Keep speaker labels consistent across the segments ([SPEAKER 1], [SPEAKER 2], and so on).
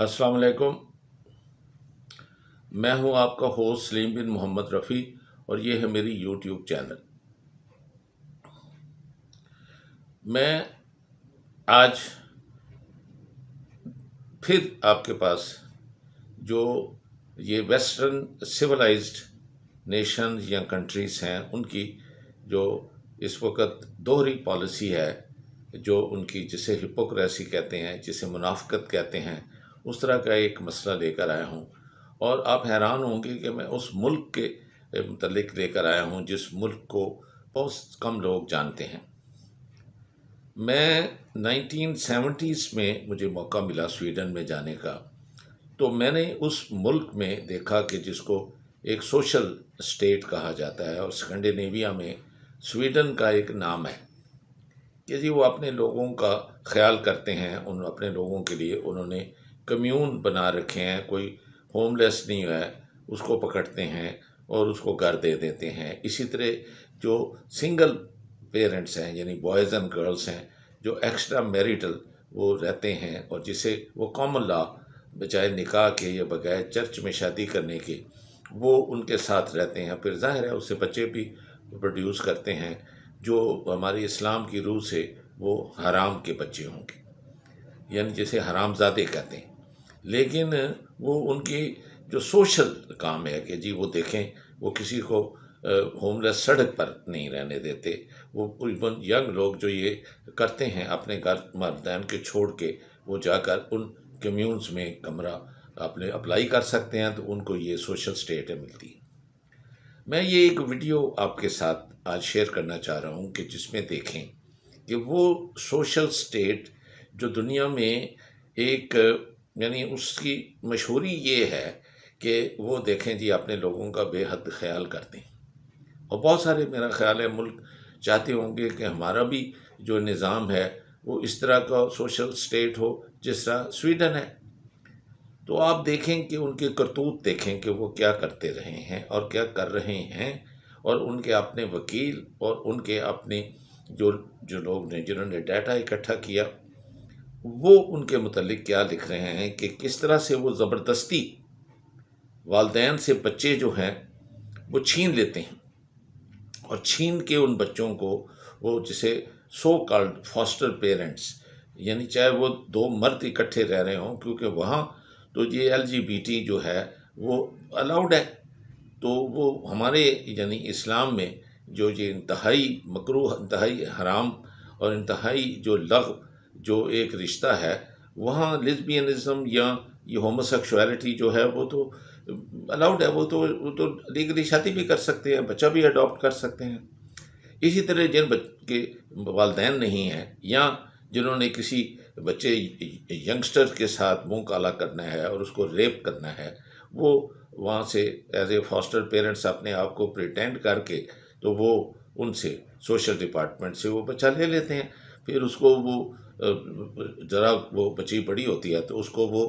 [SPEAKER 1] السلام علیکم. میں ہوں آپ کا ہوسٹ سلیم بن محمد رفیع اور یہ ہے میری یوٹیوب چینل. میں آج پھر آپ کے پاس جو یہ ویسٹرن سویلائزڈ نیشنز یا کنٹریز ہیں ان کی جو اس وقت دوہری پالیسی ہے، جو ان کی جسے ہپوکریسی کہتے ہیں، جسے منافقت کہتے ہیں، اس طرح کا ایک مسئلہ لے کر آیا ہوں. اور آپ حیران ہوں گے کہ میں اس ملک کے متعلق لے کر آیا ہوں جس ملک کو بہت کم لوگ جانتے ہیں. میں 1970s میں مجھے موقع ملا سویڈن میں جانے کا، تو میں نے اس ملک میں دیکھا کہ جس کو ایک سوشل اسٹیٹ کہا جاتا ہے، اور اسکینڈینیویا میں سویڈن کا ایک نام ہے کہ جی وہ اپنے لوگوں کا خیال کرتے ہیں. اپنے لوگوں کے لیے انہوں نے کمیون بنا رکھے ہیں. کوئی ہوم لیس نہیں ہے، اس کو پکڑتے ہیں اور اس کو گھر دے دیتے ہیں. اسی طرح جو سنگل پیرنٹس ہیں، یعنی بوائز اینڈ گرلس ہیں، جو ایکسٹرا میریٹل وہ رہتے ہیں، اور جسے وہ کامن لا بجائے نکاح کے یا بغیر چرچ میں شادی کرنے کے وہ ان کے ساتھ رہتے ہیں. پھر ظاہر ہے اس سے بچے بھی پروڈیوس کرتے ہیں جو ہماری اسلام کی روح سے وہ حرام کے بچے ہوں گے، یعنی جسے حرام زادے کہتے ہیں. لیکن وہ ان کی جو سوشل کام ہے کہ جی وہ دیکھیں وہ کسی کو ہوم لیس سڑک پر نہیں رہنے دیتے. وہ ایون ینگ لوگ جو یہ کرتے ہیں اپنے گھر والدین کے چھوڑ کے وہ جا کر ان کمیونز میں کمرہ اپنے اپلائی کر سکتے ہیں، تو ان کو یہ سوشل اسٹیٹ ملتی ہے. میں یہ ایک ویڈیو آپ کے ساتھ آج شیئر کرنا چاہ رہا ہوں کہ جس میں دیکھیں کہ وہ سوشل اسٹیٹ جو دنیا میں ایک یعنی اس کی مشہوری یہ ہے کہ وہ دیکھیں جی اپنے لوگوں کا بے حد خیال کرتے ہیں. اور بہت سارے میرا خیال ہے ملک چاہتے ہوں گے کہ ہمارا بھی جو نظام ہے وہ اس طرح کا سوشل اسٹیٹ ہو جس طرح سویڈن ہے. تو آپ دیکھیں کہ ان کے کرتوت دیکھیں کہ وہ کیا کرتے رہے ہیں اور کیا کر رہے ہیں، اور ان کے اپنے وکیل اور ان کے اپنے جو لوگ نے جنہوں نے ڈیٹا اکٹھا کیا وہ ان کے متعلق کیا لکھ رہے ہیں کہ کس طرح سے وہ زبردستی والدین سے بچے جو ہیں وہ چھین لیتے ہیں، اور چھین کے ان بچوں کو وہ جسے سو کالڈ فاسٹر پیرنٹس، یعنی چاہے وہ دو مرد اکٹھے رہ رہے ہوں، کیونکہ وہاں تو یہ LGBT جو ہے وہ الاؤڈ ہے. تو وہ ہمارے یعنی اسلام میں جو یہ انتہائی مکروہ، انتہائی حرام اور انتہائی جو لغو جو ایک رشتہ ہے، وہاں لیزبینزم یا یہ ہوموسیکشوالٹی جو ہے وہ تو الاؤڈ ہے. وہ تو لیگلی شادی بھی کر سکتے ہیں، بچہ بھی اڈاپٹ کر سکتے ہیں. اسی طرح جن کے والدین نہیں ہیں یا جنہوں نے کسی بچے ینگسٹر کے ساتھ منہ کالا کرنا ہے اور اس کو ریپ کرنا ہے، وہ وہاں سے ایز اے فاسٹر پیرنٹس اپنے آپ کو پریٹینڈ کر کے تو وہ ان سے سوشل ڈپارٹمنٹ سے وہ بچہ لے لیتے ہیں. پھر اس کو وہ ذرا وہ بچی بڑی ہوتی ہے تو اس کو وہ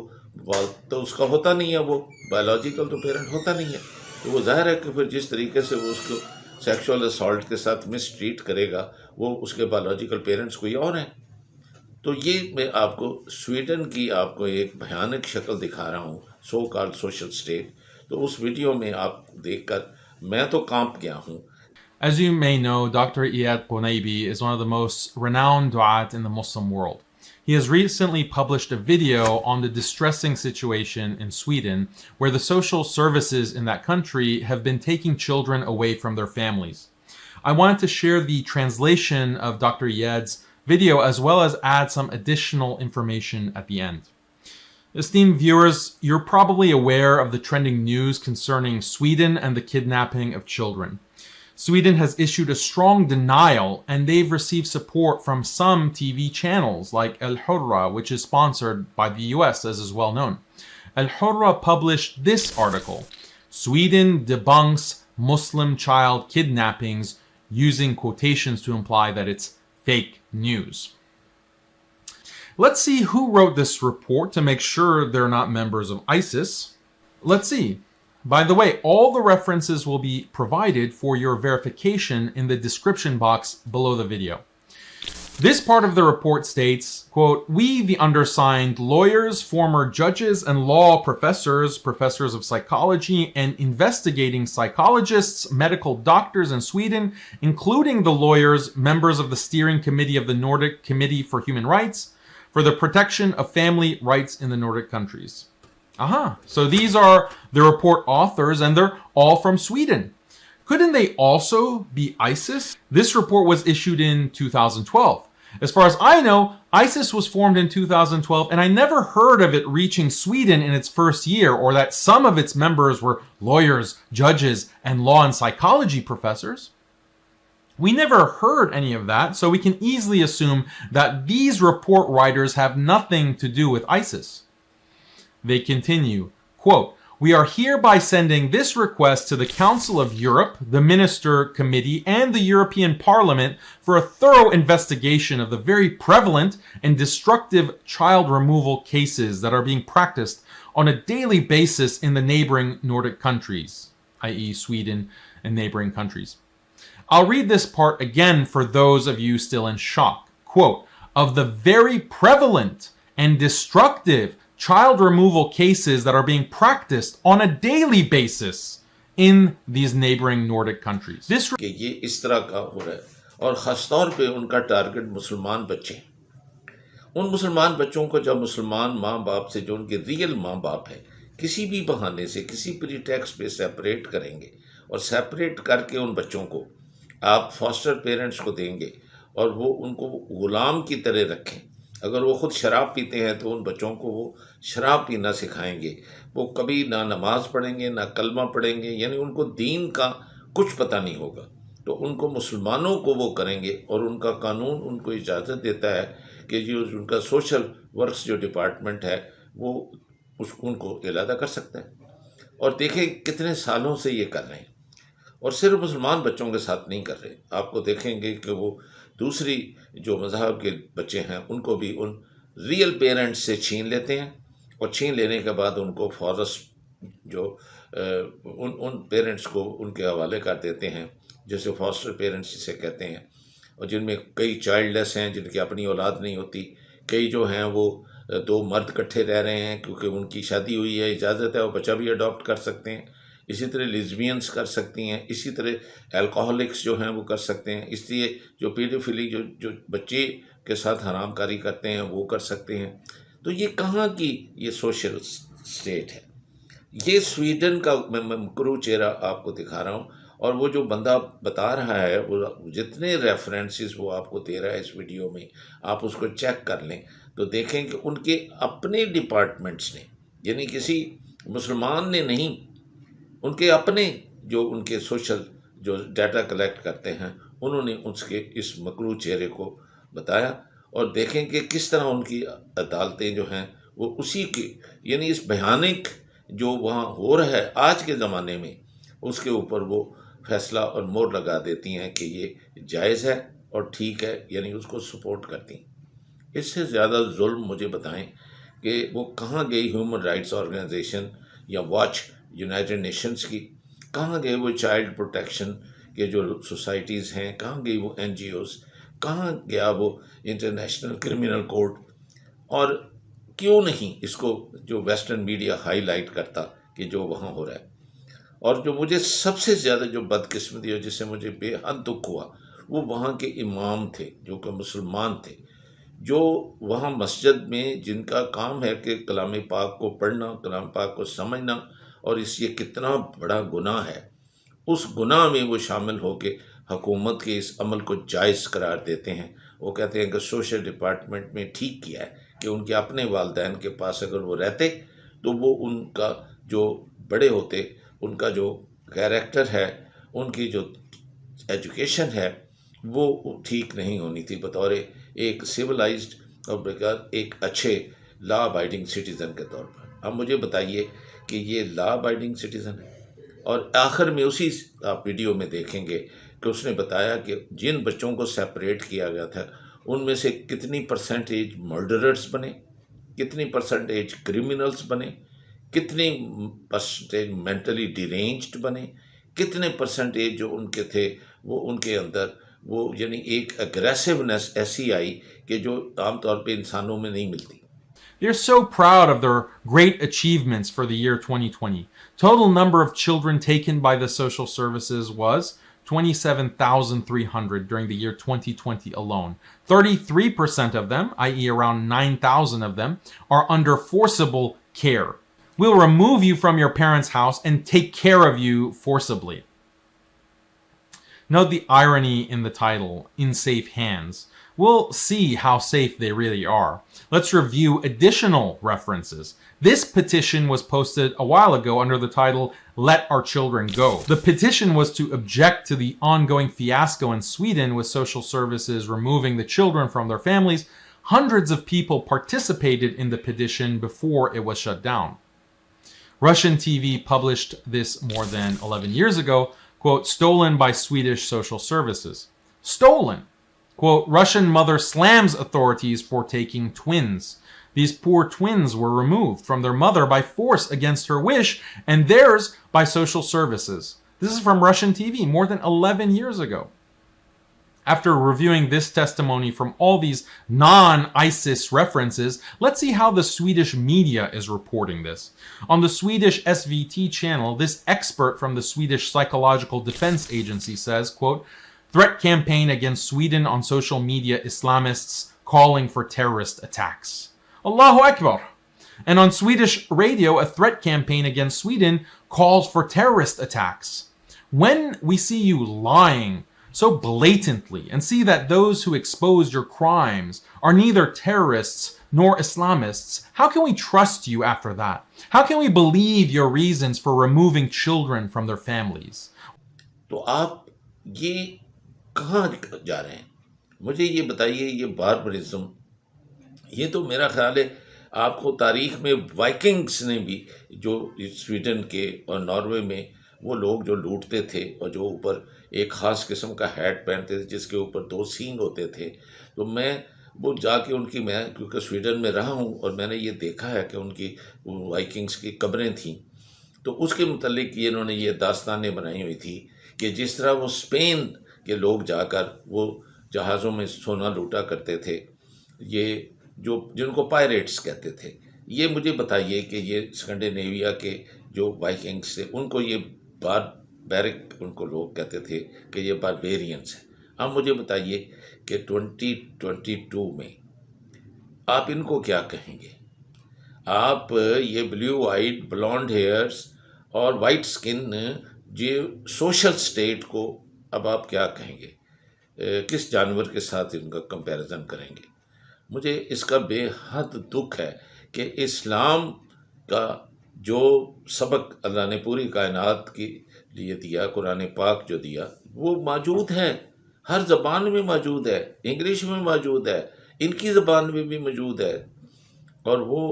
[SPEAKER 1] تو اس کا ہوتا نہیں ہے، وہ بایولوجیکل تو پیرنٹ ہوتا نہیں ہے. تو وہ ظاہر ہے کہ پھر جس طریقے سے وہ اس کو سیکشول اسالٹ کے ساتھ مس ٹریٹ کرے گا وہ اس کے بایولوجیکل پیرنٹس کوئی اور ہیں. تو یہ میں آپ کو سویڈن کی آپ کو ایک بھیانک شکل دکھا رہا ہوں، سو کالڈ سوشل اسٹیٹ. تو اس ویڈیو میں آپ دیکھ کر میں تو کانپ گیا ہوں.
[SPEAKER 2] As you may know, Dr. Iyad Qunaybi is one of the most renowned du'at in the Muslim world. He has recently published a video on the distressing situation in Sweden, where the social services in that country have been taking children away from their families. I wanted to share the translation of Dr. Iyad's video as well as add some additional information at the end. Esteemed viewers, you're probably aware of the trending news concerning Sweden and the kidnapping of children. Sweden has issued a strong denial, and they've received support from some TV channels like Al Hurra, which is sponsored by the US, as is well known. Al Hurra published this article: Sweden debunks Muslim child kidnappings, using quotations to imply that it's fake news. Let's see who wrote this report to make sure they're not members of ISIS. Let's see. By the way, all the references will be provided for your verification in the description box below the video. This part of the report states, quote, "We, the undersigned, lawyers, former judges, and law professors, professors of psychology, and investigating psychologists, medical doctors in Sweden, including the lawyers, members of the steering committee of the Nordic Committee for Human Rights, for the protection of family rights in the Nordic countries." Aha. So these are the report authors, and they're all from Sweden. Couldn't they also be ISIS? This report was issued in 2012. As far as I know, ISIS was formed in 2012, and I never heard of it reaching Sweden in its first year, or that some of its members were lawyers, judges, and law and psychology professors. We never heard any of that, so we can easily assume that these report writers have nothing to do with ISIS. They continue, quote, "We are hereby sending this request to the Council of Europe, the Minister Committee, and the European Parliament for a thorough investigation of the very prevalent and destructive child removal cases that are being practiced on a daily basis in the neighboring Nordic countries," i.e. Sweden and neighboring countries. I'll read this part again for those of you still in shock. Quote, "Of the very prevalent and destructive child removal cases that are being practiced on a daily basis in these neighboring Nordic countries." This
[SPEAKER 1] کہ یہ اس طرح کا ہو رہا ہے اور خاص طور پہ ان کا ٹارگٹ مسلمان بچے ہیں. ان مسلمان بچوں کو جب مسلمان ماں باپ سے جو ان کے ریئل ماں باپ ہیں کسی بھی بہانے سے کسی پری ٹیکس پہ سیپریٹ کریں گے اور سیپریٹ کر کے ان بچوں کو آپ فاسٹر پیرنٹس کو دیں گے اور وہ ان کو غلام کی طرح رکھیں. اگر وہ خود شراب پیتے ہیں تو ان بچوں کو وہ شراب پینا سکھائیں گے. وہ کبھی نہ نماز پڑھیں گے نہ کلمہ پڑھیں گے، یعنی ان کو دین کا کچھ پتہ نہیں ہوگا. تو ان کو مسلمانوں کو وہ کریں گے، اور ان کا قانون ان کو اجازت دیتا ہے کہ جو ان کا سوشل ورکس جو ڈپارٹمنٹ ہے وہ ان کو علیحدہ کر سکتا ہے. اور دیکھیں کتنے سالوں سے یہ کر رہے ہیں، اور صرف مسلمان بچوں کے ساتھ نہیں کر رہے. آپ کو دیکھیں گے کہ وہ دوسری جو مذہب کے بچے ہیں ان کو بھی ان ریئل پیرنٹس سے چھین لیتے ہیں، اور چھین لینے کے بعد ان کو فورسٹ جو ان پیرنٹس کو ان کے حوالے کر دیتے ہیں، جیسے فاسٹر پیرنٹس جسے کہتے ہیں، اور جن میں کئی چائلڈ لیس ہیں جن کی اپنی اولاد نہیں ہوتی. کئی جو ہیں وہ دو مرد کٹھے رہ رہے ہیں کیونکہ ان کی شادی ہوئی ہے، اجازت ہے، وہ بچہ بھی اڈاپٹ کر سکتے ہیں. اسی طرح لیزبینس کر سکتی ہیں، اسی طرح الکوہولکس جو ہیں وہ کر سکتے ہیں. اس لیے جو پیڈوفیلی جو بچے کے ساتھ حرام کاری کرتے ہیں وہ کر سکتے ہیں. تو یہ کہاں کی یہ سوشل سٹیٹ ہے؟ یہ سویڈن کا میں مکرو چہرہ آپ کو دکھا رہا ہوں. اور وہ جو بندہ بتا رہا ہے وہ جتنے ریفرنسز وہ آپ کو دے رہا ہے اس ویڈیو میں، آپ اس کو چیک کر لیں تو دیکھیں کہ ان کے اپنے ڈپارٹمنٹس نے، یعنی کسی مسلمان نے نہیں، ان کے اپنے جو ان کے سوشل جو ڈیٹا کلیکٹ کرتے ہیں انہوں نے اس مکرو چہرے کو بتایا. اور دیکھیں کہ کس طرح ان کی عدالتیں جو ہیں وہ اسی کی، یعنی اس بھیانک جو وہاں ہو رہا ہے آج کے زمانے میں، اس کے اوپر وہ فیصلہ اور مور لگا دیتی ہیں کہ یہ جائز ہے اور ٹھیک ہے، یعنی اس کو سپورٹ کرتی ہیں. اس سے زیادہ ظلم مجھے بتائیں کہ وہ کہاں گئی ہیومن رائٹس آرگنائزیشن یا واچ یونائٹڈ نیشنز کی؟ کہاں گئے وہ چائلڈ پروٹیکشن کے جو سوسائٹیز ہیں؟ کہاں گئی وہ این جی اوز؟ کہاں گیا وہ انٹرنیشنل کرمنل کورٹ؟ اور کیوں نہیں اس کو جو ویسٹرن میڈیا ہائی لائٹ کرتا کہ جو وہاں ہو رہا ہے؟ اور جو مجھے سب سے زیادہ جو بدقسمتی اور جس سے مجھے بے حد دکھ ہوا، وہ وہاں کے امام تھے جو کہ مسلمان تھے، جو وہاں مسجد میں جن کا کام ہے کہ کلام پاک کو پڑھنا، کلام پاک کو سمجھنا، اور یہ کتنا بڑا گناہ ہے، اس گناہ میں وہ شامل ہو کے حکومت کے اس عمل کو جائز قرار دیتے ہیں. وہ کہتے ہیں کہ سوشل ڈپارٹمنٹ میں ٹھیک کیا ہے کہ ان کے اپنے والدین کے پاس اگر وہ رہتے تو وہ ان کا جو بڑے ہوتے، ان کا جو کیریکٹر ہے، ان کی جو ایجوکیشن ہے وہ ٹھیک نہیں ہونی تھی بطور ایک سویلائزڈ اور ایک اچھے لا ابائڈنگ سٹیزن کے طور پر. اب مجھے بتائیے کہ یہ لا ابائڈنگ سٹیزن ہے؟ اور آخر میں اسی آپ ویڈیو میں دیکھیں گے کہ اس نے بتایا کہ جن بچوں کو سیپریٹ کیا گیا تھا ان میں سے کتنی پرسنٹیج مرڈررز بنے، کتنی پرسنٹیج کرمنلز بنے، کتنی پرسنٹیج مینٹلی ڈیرینجڈ بنے، کتنے پرسنٹیج جو ان کے تھے وہ ان کے اندر وہ یعنی ایک اگریسونیس ایسی آئی کہ جو عام طور پہ انسانوں میں نہیں ملتی.
[SPEAKER 2] They're so proud of their great achievements for the year 2020. Total number of children taken by the social services was 27,300 during the year 2020 alone. 33% of them, i.e., around 9,000 of them, are under forcible care. We'll remove you from your parents' house and take care of you forcibly. Note the irony in the title, In Safe Hands. We'll see how safe they really are. Let's review additional references. This petition was posted a while ago under the title, Let Our Children Go. The petition was to object to the ongoing fiasco in Sweden with social services removing the children from their families. Hundreds of people participated in the petition before it was shut down. Russian TV published this more than 11 years ago, quote, stolen by Swedish social services. Stolen. Quote, Russian mother slams authorities for taking twins. These poor twins were removed from their mother by force against her wish, and theirs by social services. This is from Russian TV more than 11 years ago. After reviewing this testimony from all these non-ISIS references, let's see how the Swedish media is reporting this. On the Swedish SVT channel, this expert from the Swedish Psychological Defense Agency says, quote, threat campaign against Sweden on social media, Islamists calling for terrorist attacks. Allahu Akbar. And on Swedish radio, a threat campaign against Sweden calls for terrorist attacks. When we see you lying so blatantly and see that those who exposed your crimes are neither terrorists nor Islamists, how can we trust you after that? How can we believe your reasons for removing children from their families?
[SPEAKER 1] تو آپ یہ کہاں جا رہے ہیں؟ مجھے یہ بتائیے، یہ باربرزم، یہ تو میرا خیال ہے آپ کو تاریخ میں وائکنگز نے بھی، جو سویڈن کے اور ناروے میں وہ لوگ جو لوٹتے تھے اور جو اوپر ایک خاص قسم کا ہیٹ پہنتے تھے جس کے اوپر 2 سینگ ہوتے تھے، تو میں وہ جا کے ان کی، میں کیونکہ سویڈن میں رہا ہوں اور میں نے یہ دیکھا ہے کہ ان کی وائکنگز کی قبریں تھیں، تو اس کے متعلق یہ انہوں نے یہ داستانیں بنائی ہوئی تھی کہ جس طرح وہ اسپین کے لوگ جا کر وہ جہازوں میں سونا لوٹا کرتے تھے، یہ جو جن کو پائریٹس کہتے تھے. یہ مجھے بتائیے کہ یہ اسکینڈینیویا کے جو وائکنگس تھے ان کو یہ باربیرک ان کو لوگ کہتے تھے کہ یہ باربیرینس ہیں. اب مجھے بتائیے کہ 2022 میں آپ ان کو کیا کہیں گے؟ آپ یہ بلیو آئیڈ بلانڈ ہیئرس اور وائٹ سکن یہ سوشل سٹیٹ کو اب آپ کیا کہیں گے؟ کس جانور کے ساتھ ان کا کمپیریزن کریں گے؟ مجھے اس کا بے حد دکھ ہے کہ اسلام کا جو سبق اللہ نے پوری کائنات کے لیے دیا، قرآن پاک جو دیا، وہ موجود ہے، ہر زبان میں موجود ہے، انگلش میں موجود ہے، ان کی زبان میں بھی موجود ہے، اور وہ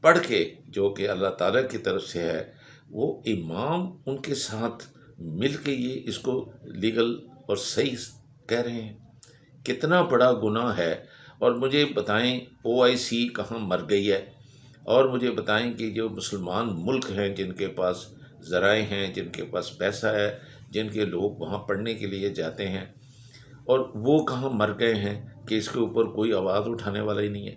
[SPEAKER 1] پڑھ کے جو کہ اللہ تعالیٰ کی طرف سے ہے، وہ امام ان کے ساتھ مل کے یہ اس کو لیگل اور صحیح کہہ رہے ہیں. کتنا بڑا گناہ ہے. اور مجھے بتائیں OIC کہاں مر گئی ہے، اور مجھے بتائیں کہ جو مسلمان ملک ہیں جن کے پاس ذرائع ہیں، جن کے پاس پیسہ ہے، جن کے لوگ وہاں پڑھنے کے لیے جاتے ہیں، اور وہ کہاں مر گئے ہیں کہ اس کے اوپر کوئی آواز اٹھانے والا ہی نہیں ہے.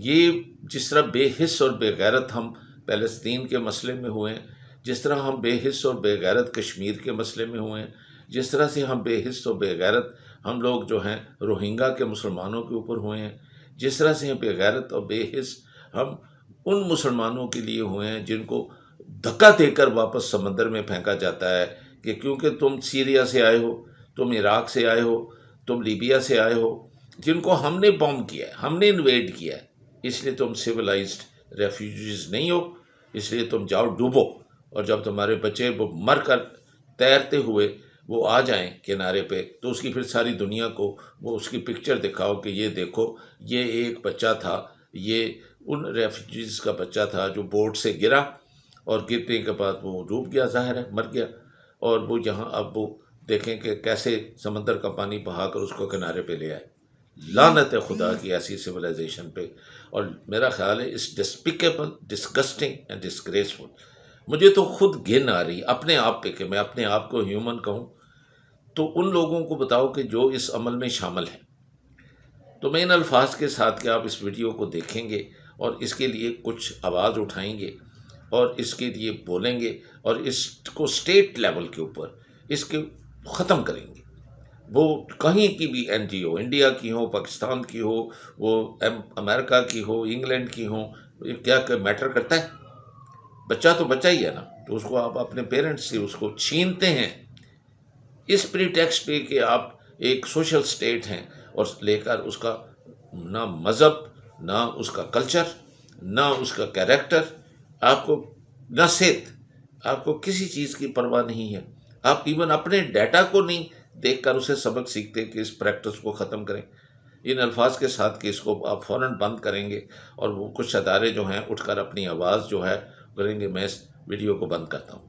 [SPEAKER 1] یہ جس طرح بے حس اور بے غیرت ہم فلسطین کے مسئلے میں ہوئے ہیں، جس طرح ہم بے حس اور بے غیرت کشمیر کے مسئلے میں ہوئے ہیں، جس طرح سے ہم بے حس اور بے غیرت ہم لوگ جو ہیں روہنگا کے مسلمانوں کے اوپر ہوئے ہیں، جس طرح سے بے غیرت اور بے حس ہم ان مسلمانوں کے لیے ہوئے ہیں جن کو دھکا دے کر واپس سمندر میں پھینکا جاتا ہے کہ کیونکہ تم سیریا سے آئے ہو، تم عراق سے آئے ہو، تم لیبیا سے آئے ہو، جن کو ہم نے بوم کیا ہے، ہم نے انویڈ کیا ہے، اس لیے تم سویلائزڈ ریفیوجیز نہیں ہو، اس لیے تم جاؤ ڈوبو، اور جب تمہارے بچے وہ مر کر تیرتے ہوئے وہ آ جائیں کنارے پہ تو اس کی پھر ساری دنیا کو وہ اس کی پکچر دکھاؤ کہ یہ دیکھو یہ ایک بچہ تھا، یہ ان ریفیوجیز کا بچہ تھا جو بوٹ سے گرا اور گرنے کے بعد وہ ڈوب گیا، ظاہر ہے مر گیا، اور وہ یہاں اب وہ دیکھیں کہ کیسے سمندر کا پانی بہا کر اس کو کنارے پہ لے آئے. لعنت ہے خدا کی ایسی سویلائزیشن پہ. اور میرا خیال ہے اس ڈسپیکیبل، ڈسگسٹنگ اینڈ ڈسگریسفل. مجھے تو خود گھن آ رہی اپنے آپ پہ کہ میں اپنے آپ کو ہیومن کہوں. تو ان لوگوں کو بتاؤ کہ جو اس عمل میں شامل ہیں. تو میں ان الفاظ کے ساتھ کہ آپ اس ویڈیو کو دیکھیں گے اور اس کے لیے کچھ آواز اٹھائیں گے اور اس کے لیے بولیں گے اور اس کو اسٹیٹ لیول کے اوپر اس کے ختم کریں گے. وہ کہیں کی بھی این جی او، انڈیا کی ہو، پاکستان کی ہو، وہ امریکہ کی ہو، انگلینڈ کی ہو، یہ کیا میٹر کرتا ہے؟ بچہ تو بچہ ہی ہے نا. تو اس کو آپ اپنے پیرنٹس سے اس کو چھینتے ہیں اس پری ٹیکسٹ پہ کہ آپ ایک سوشل سٹیٹ ہیں، اور لے کر اس کا نہ مذہب، نہ اس کا کلچر، نہ اس کا کیریکٹر، آپ کو نہ صحت، آپ کو کسی چیز کی پرواہ نہیں ہے. آپ ایون اپنے ڈیٹا کو نہیں دیکھ کر اسے سبق سیکھتے کہ اس پریکٹس کو ختم کریں. ان الفاظ کے ساتھ کہ اس کو آپ فوراً بند کریں گے اور وہ کچھ ادارے جو ہیں اٹھ کر اپنی آواز جو ہے کریں گے. میں اس ویڈیو کو بند کرتا ہوں.